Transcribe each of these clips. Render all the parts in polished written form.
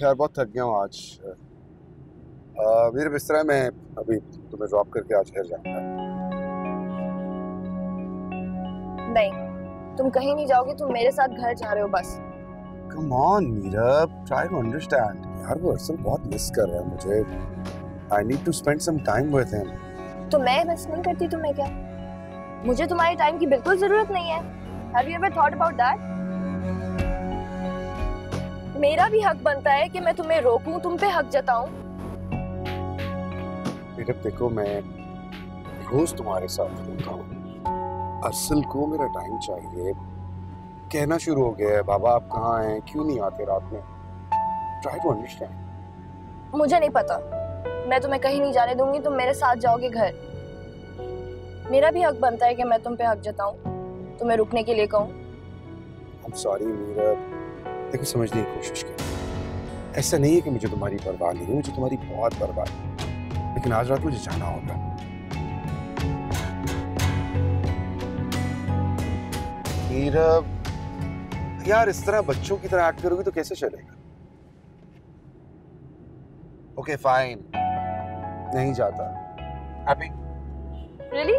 यार बहुत थक गया हूँ आज। मेरे बिस्तर में अभी तुम्हें ड्रॉप करके आज घर जाऊंगा। नहीं, तुम कहीं नहीं जाओगे, तुम मेरे साथ घर जा रहे हो बस। Come on Meera, try to understand. यार वो अरसल बहुत मिस कर रहा है मुझे। I need to spend some time with him. तो मैं मिस नहीं करती तुम्हें क्या? मुझे तुम्हारे टाइम की बिल्कुल जरूरत नहीं है। Have you ever thought about that? मेरा भी हक बनता है कि मैं तुम्हें रोकूं, तुम पे हक जताऊं। मीरा देखो, मैं रोज तुम्हारे साथ रहता हूँ। अरसल को मेरा टाइम चाहिए। कहना शुरू हो गया है, बाबा आप कहाँ हैं, क्यों नहीं आते रात में? Try to understand. मुझे नहीं पता, मैं तुम्हें कहीं नहीं जाने दूंगी, तुम मेरे साथ जाओगे घर। मेरा भी हक बनता है कि मैं तुम पे हक जताऊं, तुम्हें रुकने के लिए कहूं। I'm sorry मीरा, देखो समझने की कोशिश कर। ऐसा नहीं है कि मुझे तुम्हारी परवाह नहीं है, मुझे तुम्हारी बहुत परवाह है, लेकिन आज रात मुझे जाना होगा। मीरा यार, इस तरह बच्चों की तरह एक्ट करोगी तो कैसे चलेगा? ओके फाइन, नहीं जाता। हैप्पी? रियली?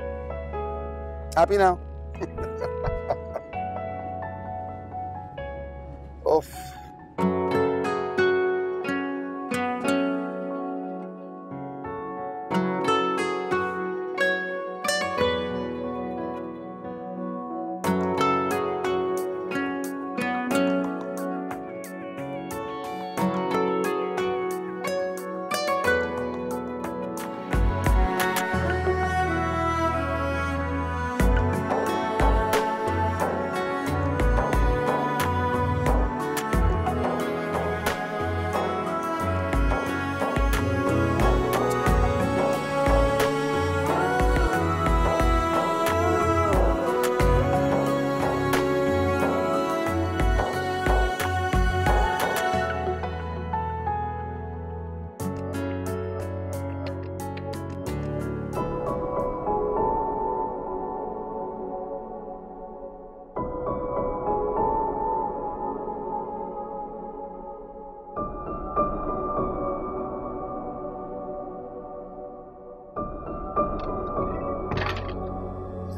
Happy now? ओफ।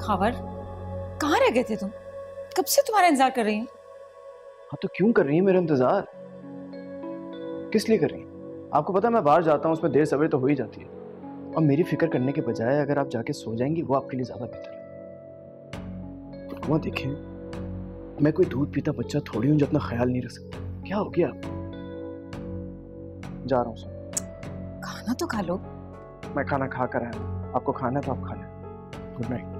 खबर कहाँ रह गए थे तुम? कब से तुम्हारा इंतजार कर रही हूँ। हाँ तो क्यों कर रही है मेरा इंतजार? किस लिए कर रही है? आपको पता है मैं बाहर जाता हूँ उसमें देर सवेर तो हो ही जाती है, और मेरी फिक्र करने के बजाय अगर आप जाके सो जाएंगी वो आपके लिए ज्यादा बेहतर है। वो देखें, मैं कोई दूध पीता बच्चा थोड़ी हूँ जो अपना ख्याल नहीं रख सकता। क्या हो गया? जा रहा हूँ। खाना तो खा लो। मैं खाना खा कर आया हूँ, आपको खाना है तो आप खा लें। Good night.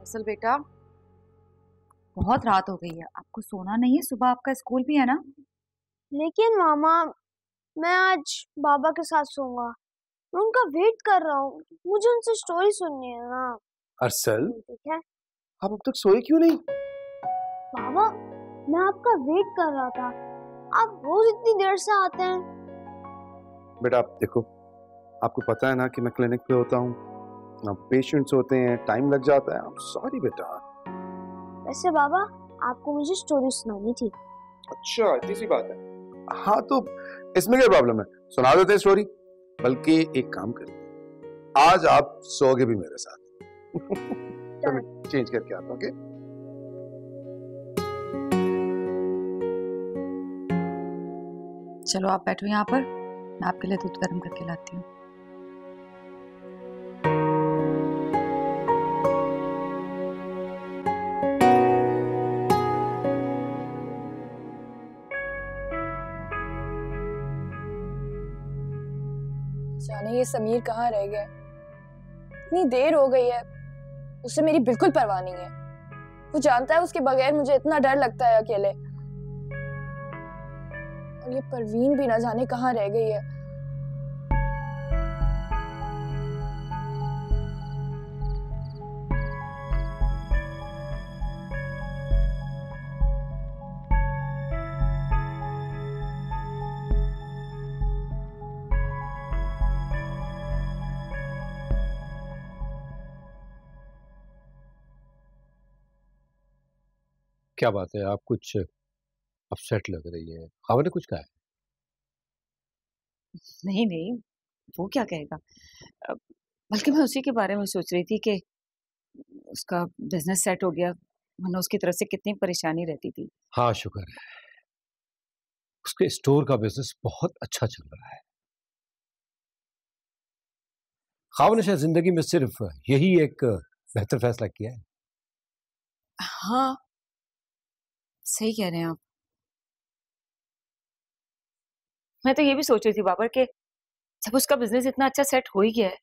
असल बेटा, बहुत रात हो गई है, आपको सोना नहीं है, सुबह आपका स्कूल भी है ना। लेकिन मामा, मैं आज बाबा के साथ सोऊंगा। मैं उनका वेट कर रहा हूँ, मुझे उनसे स्टोरी सुननी है ना। अरसल, ठीक है आप अब तक सोए क्यों नहीं? बाबा, मैं आपका वेट कर रहा था। आप रोज इतनी देर से आते हैं। बेटा आप देखो, आपको पता है ना कि मैं क्लिनिक पे होता हूँ, पेशेंट्स होते हैं, टाइम लग जाता है। I'm sorry बेटा। वैसे बाबा, आपको मुझे स्टोरी सुनानी थी। अच्छा, इतनी सी बात है। हाँ तो इसमें क्या प्रॉब्लम है, सुना देते हैं स्टोरी। बल्कि एक काम करिए, आज आप सोओगे भी मेरे साथ। चेंज करके आता हूँ। ओके? चलो आप बैठो यहाँ पर, मैं आपके लिए दूध गर्म करके लाती हूँ। जाने ये समीर कहाँ रह गया? इतनी देर हो गई है, उसे मेरी बिल्कुल परवाह नहीं है। वो जानता है उसके बगैर मुझे इतना डर लगता है अकेले। और ये परवीन भी ना जाने कहाँ रह गई है। क्या बात है, आप कुछ अपसेट लग रही है। खावा ने कुछ कहा है? नहीं नहीं, वो क्या कहेगा। अ, बल्कि मैं उसी के बारे में सोच रही थी कि उसका बिजनेस सेट हो गया, वरना उसकी तरफ से कितनी परेशानी रहती थी। हाँ शुक्र है, उसके स्टोर का बिजनेस बहुत अच्छा चल रहा है। खावा ने शायद जिंदगी में सिर्फ यही एक बेहतर फैसला किया है। हाँ, सही कह रहे हैं आप। मैं तो ये भी सोच रही थी बाबर कि जब उसका बिजनेस इतना अच्छा सेट हो ही गया है,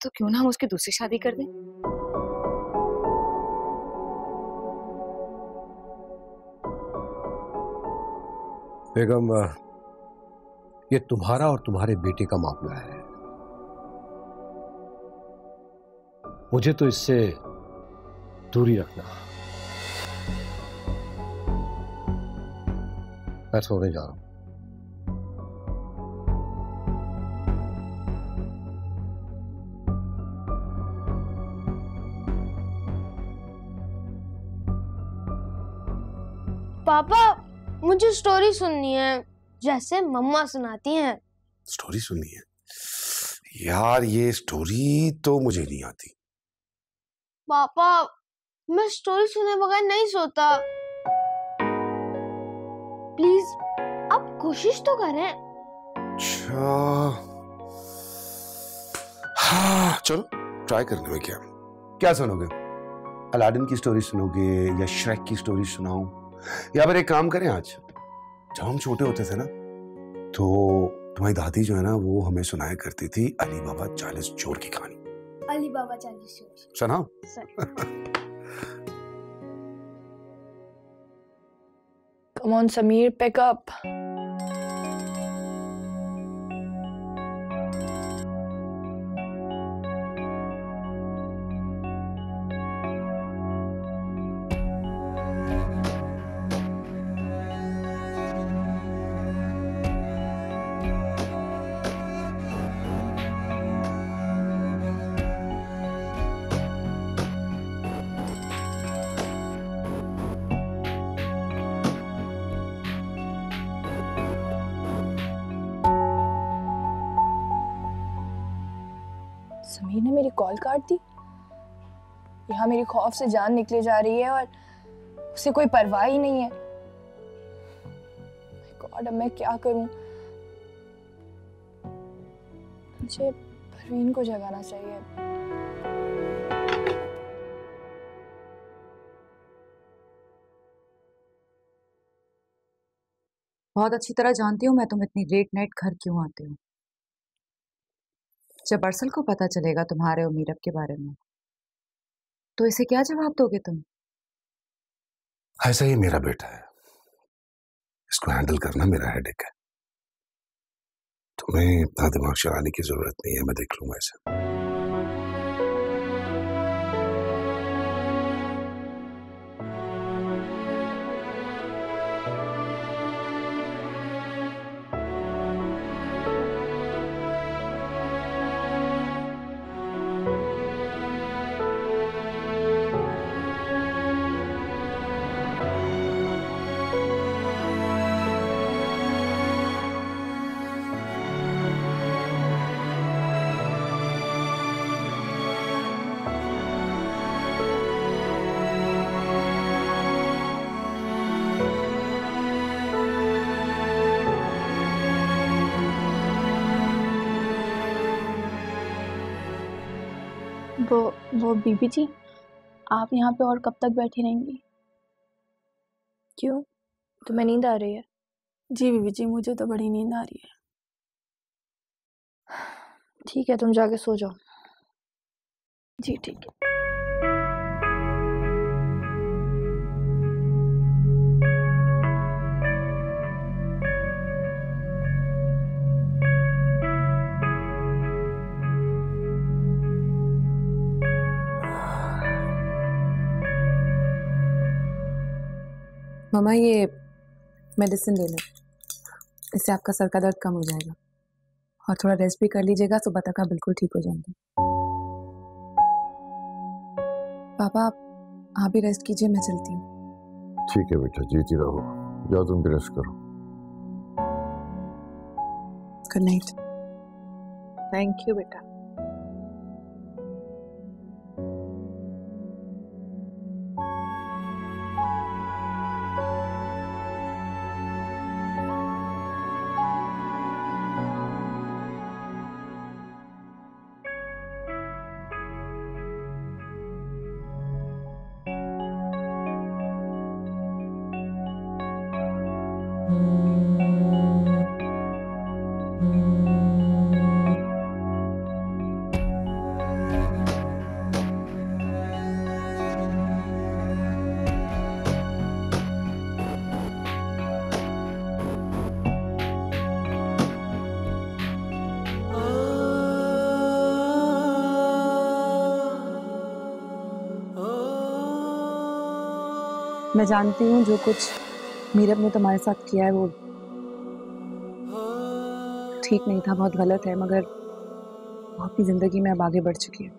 तो क्यों ना हम उसकी दूसरी शादी कर दें। बेगम, ये तुम्हारा और तुम्हारे बेटे का मामला है। मुझे तो इससे दूरी रखना। मैं सोने जा रहा हूं। पापा, मुझे स्टोरी सुननी है जैसे मम्मा सुनाती हैं। स्टोरी सुननी है? यार ये स्टोरी तो मुझे नहीं आती। पापा, मैं स्टोरी सुने बगैर नहीं सोता। प्लीज आप कोशिश तो करें। अच्छा, हाँ चलो ट्राई करने में क्या सुनोगे? अलादीन की स्टोरी सुनोगे या श्रेक की स्टोरी सुनाऊं? या फिर एक काम करें, आज जब हम छोटे होते थे ना, तो तुम्हारी दादी जो है ना, वो हमें सुनाया करती थी अली बाबा 40 चोर की कहानी। अली बाबा 40 चोर सुनाओ। Come on, Sameer, pick up. Sameer ने मेरी कॉल काट दी। यहाँ मेरी खौफ से जान निकली जा रही है और उसे कोई परवाह ही नहीं है। गॉड, अब मैं क्या करूं? मुझे परवीन को जगाना चाहिए। बहुत अच्छी तरह जानती हूँ मैं तुम इतनी लेट नाइट घर क्यों आते हो। जब अरसल को पता चलेगा तुम्हारे और मीरब के बारे में, तो इसे क्या जवाब दोगे तुम? ऐसा ही मेरा बेटा है, इसको हैंडल करना मेरा हेडेक है। तुम्हें इतना दिमाग चलाने की जरूरत नहीं है, मैं देख लूंगा इसे। वो बीबी जी, आप यहाँ पे और कब तक बैठी रहेंगी? क्यों, तुम्हें नींद आ रही है? जी बीबी जी, मुझे तो बड़ी नींद आ रही है। ठीक है, तुम जाके सो जाओ। जी ठीक है। मामा, ये मेडिसिन ले लो, इससे आपका सर का दर्द कम हो जाएगा। और थोड़ा रेस्ट भी कर लीजिएगा, सुबह तक आप बिल्कुल ठीक हो जाएंगे। पापा आप भी रेस्ट कीजिए, मैं चलती हूँ। ठीक है बेटा, जीती रहो। जाओ तुम भी रेस्ट करो। Good night. थैंक यू बेटा। मैं जानती हूँ जो कुछ मीरब ने तुम्हारे साथ किया है वो ठीक नहीं था, बहुत गलत है, मगर वो अपनी जिंदगी में अब आगे बढ़ चुकी है।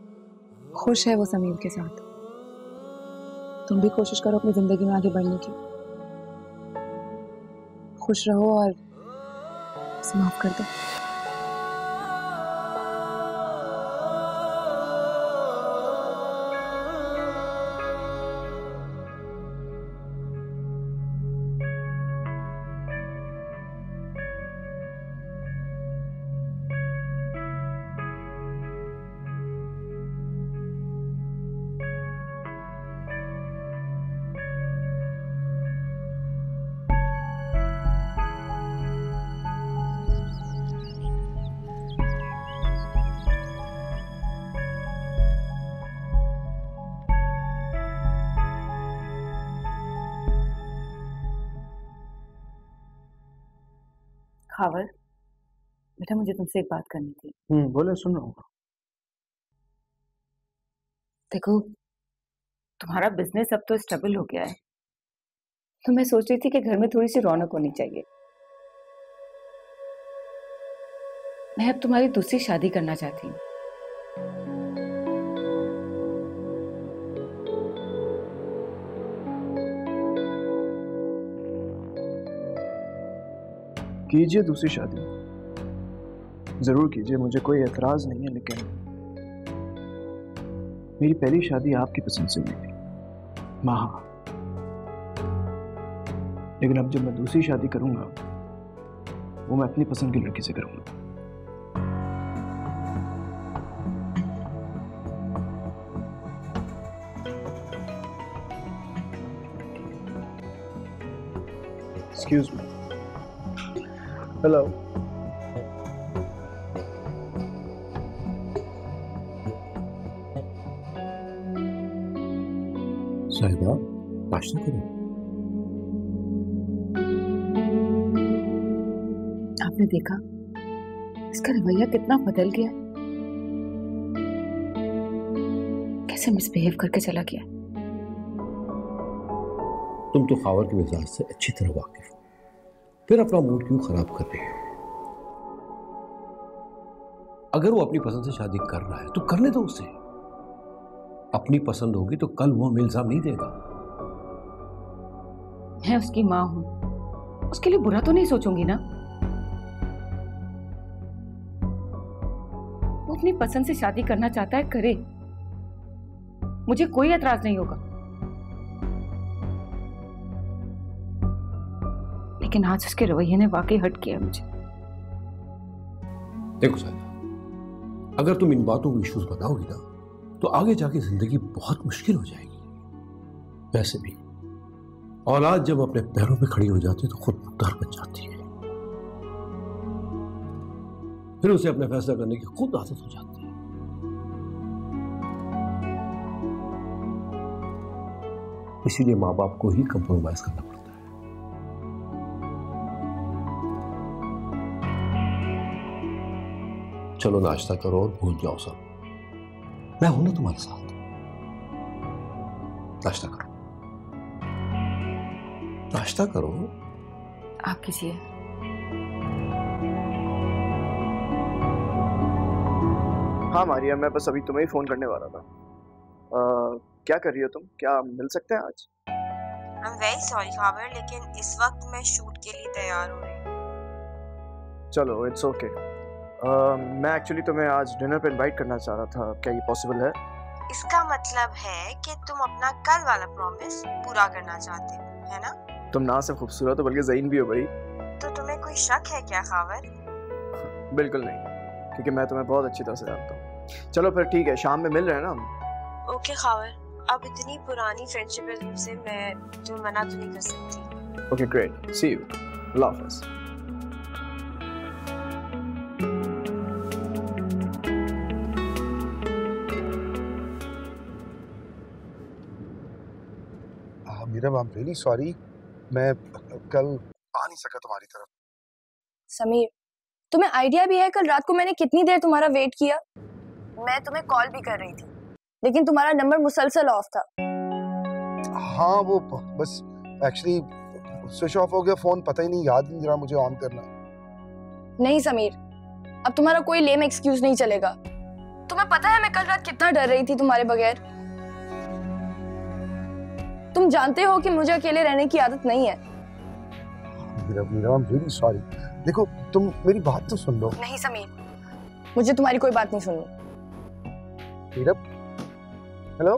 खुश है वो समीर के साथ। तुम भी कोशिश करो अपनी जिंदगी में आगे बढ़ने की। खुश रहो और उसे माफ कर दो। खावर, बेटा मुझे तुमसे एक बात करनी थी। बोले, सुन रहा हूँ। देखो, तुम्हारा बिजनेस अब तो स्टेबल हो गया है, तो मैं सोच रही थी कि घर में थोड़ी सी रौनक होनी चाहिए। मैं अब तुम्हारी दूसरी शादी करना चाहती हूँ। कीजिए दूसरी शादी, जरूर कीजिए, मुझे कोई एतराज नहीं है, लेकिन मेरी पहली शादी आपकी पसंद से हुई थी। हाँ, लेकिन अब जब मैं दूसरी शादी करूंगा वो मैं अपनी पसंद की लड़की से करूंगा। Excuse me. हेलो। साहिबा, नाश्ता करो। आपने देखा इसका रवैया कितना बदल गया, कैसे मिसबिहेव करके चला गया। तुम तो खावर के मिजाज से अच्छी तरह वाकिफ हो, फिर अपना मूड क्यों खराब कर रहे हो? अगर वो अपनी पसंद से शादी कर रहा है तो करने दो उसे। अपनी पसंद होगी तो कल वो हमें इल्जाम नहीं देगा। मैं उसकी माँ हूं, उसके लिए बुरा तो नहीं सोचूंगी ना। वो अपनी पसंद से शादी करना चाहता है, करे, मुझे कोई एतराज नहीं होगा। लेकिन आज उसके रवैये ने वाकई हट किया मुझे। देखो साहिबा, अगर तुम इन बातों को इश्यूज बताओगी ना तो आगे जाके जिंदगी बहुत मुश्किल हो जाएगी। वैसे भी औलाद जब अपने पैरों पे खड़ी हो जाती है तो खुद मुख्तार बन जाती है, फिर उसे अपने फैसला करने की खुद आदत हो जाती है। इसीलिए माँ बाप को ही कंप्रोमाइज करना पड़ता है। चलो नाश्ता करो और भूल जाओ सब, मैं हूं ना तुम्हारे साथ। नाश्ता करो, नाश्ता करो। आप कीजिए। हाँ मारिया, मैं बस अभी तुम्हें ही फोन करने वाला था। क्या कर रही हो तुम? क्या मिल सकते हैं आज? आई एम वेरी सॉरी खाबर, लेकिन इस वक्त मैं शूट के लिए तैयार हो रही हूँ। चलो इट्स ओके। मैं एक्चुअली तुम्हें आज डिनर पे इनवाइट करना चाह रहा था, क्या ये पॉसिबल है? इसका मतलब है कि तुम अपना कल वाला प्रॉमिस पूरा करना चाहते हो, है ना? तुम ना सिर्फ खूबसूरत हो बल्कि ज़हीन भी हो भाई। तो तुम्हें कोई शक है क्या खावर? बिल्कुल नहीं, क्योंकि मैं तुम्हें बहुत अच्छी तरह से जानता हूँ। चलो फिर ठीक है, शाम में मिल रहे हैं ना हम? ओके खावर, अब इतनी पुरानी फ्रेंडशिप है तुमसे, मैं तुम्हें मना तो नहीं कर सकती। ओके ग्रेट, सी यू, अल्लाह हाफ़िज़। मीरम, आई एम रियली सॉरी, मैं कल आ नहीं सका तुम्हारी तरफ। समीर, तुम्हें आइडिया भी है कल रात को मैंने कितनी देर तुम्हारा वेट किया? मैं तुम्हें कॉल भी कर रही थी, लेकिन तुम्हारा नंबर मुसलसल ऑफ था। हाँ, वो बस एक्चुअली स्विच ऑफ हो गया फोन, पता ही नहीं, याद नहीं रहा मुझे ऑन करना। नहीं समीर, अब तुम्हारा कोई लेम एक्सक्यूज नहीं चलेगा। तुम्हें पता है मैं कल रात कितना डर रही थी तुम्हारे बगैर। तुम जानते हो कि मुझे अकेले रहने की आदत नहीं है। Meera, I am really sorry. देखो, तुम मेरी बात तो सुन लो। नहीं समीर, मुझे तुम्हारी कोई बात नहीं सुननी। मीरा, हेलो।